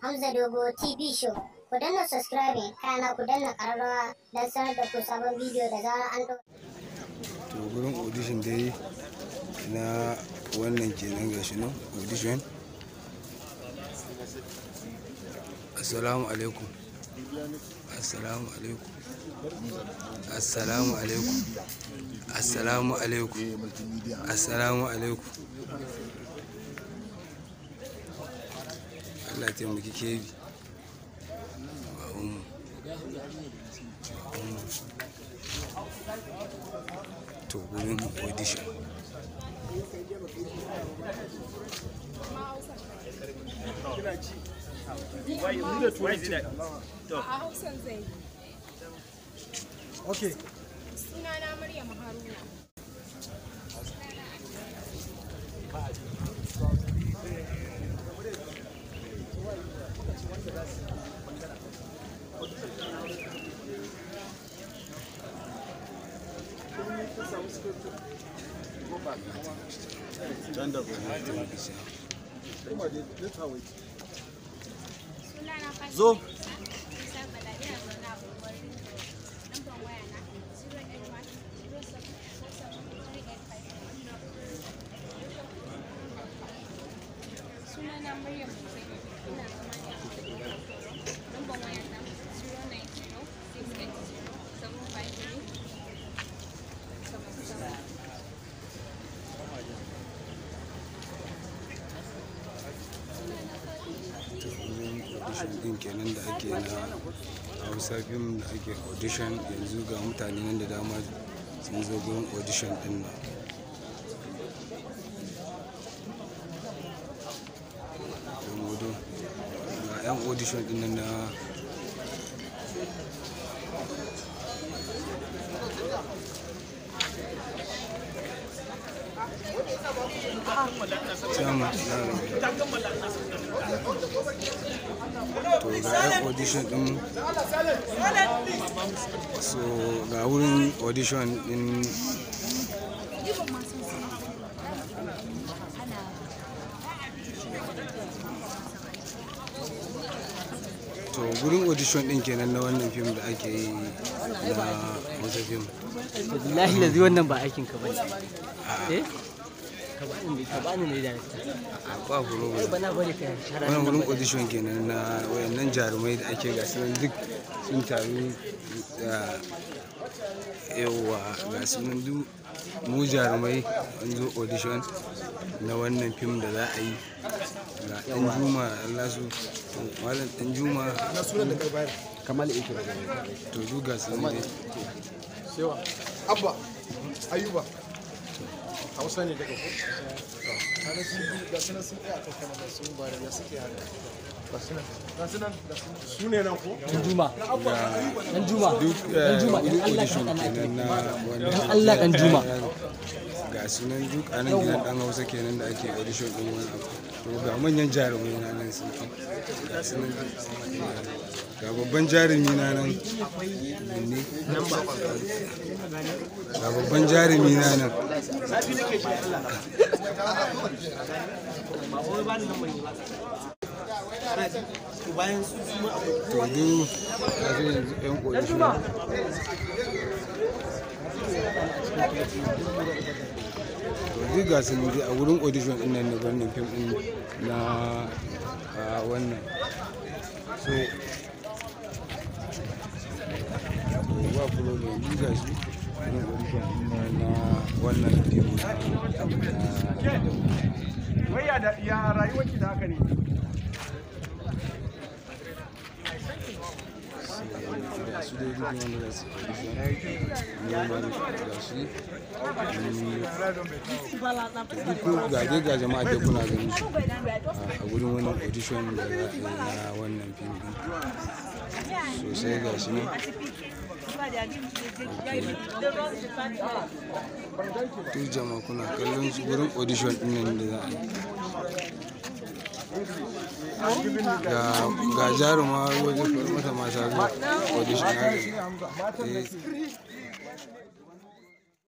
Hamza Dogo TV Show. Ku danna subscribing kana ku danna ƙararrawa don sanar da ku sabon bidiyo da zarar an ɗora. To gurin audition dai na wannan kenan gashi nan audition. Assalamu alaikum. Assalamu alaikum. Assalamu alaikum. Assalamu alaikum. Assalamu alaikum. Allah taimaki kebi. To gurin audition. Okay. Sunana Maryam Haruna. Zo. Sunana Maryam Hussein. Ina zama ne a cikin lambar waya na 090-682-752. Audition din kenan da ake na Hausa film da ake audition yanzu ga mutane nan da dama sun zo gurin audition din nan. Ga 'yan audition din nan na to ga 'yan audition din, so ga wurin audition din to gurin audition din kenan na wannan film da ake yi na wata film. Wallahi lazi wannan ba aikin ka bane. Eh? Ka bani ne da ba buro bana bari ka shara. Wannan gurin audition kenan na wayannan jarumai da ake gasu nan duk sun taru yawa gasu nan duk mu jarumai an zo audition na wannan film da za a yi. Ga ɗan Juma Allah su malam ɗan Juma Na sunan da kai bayar. Kamal Ikra. to duk gasu nan dai. Shewa. Abba. Ayuba. Hausa ne daga ko? Kana sun bi ga sunan sun tsaya kan kamar sun ba da suke haka. Ga sunan su ne nan ko? Dan Juma. Dan Juma. Duk Dan Juma dan Allah ka audition hada kenan na wannan Dan Allah dan Juma. ga sunan duk a nan gidan dan Hausa kenan da ake audition din wani abu. To ga manyan jarumai na nan sun ga sunan ga babban jarumi na nan ne ga babban jarumi na nan to duk ga su yanzu yan audition to duk ga sun a wurin audition din nan ne wannan film din na wannan so ba problem duk ga shi wurin audition din nan na wannan film Wai ya rayuwarki da haka ne. ga su dai duk wanda za su audition ga shi duk ga dai ga jama'a dai kuna ganin su a wurin wannan audition da za a yi na wannan film din sosai ga shi nan duk jama'a kuna kallon su wurin audition din nan da za a yi ga jaruma wajen mata mata zuwa audition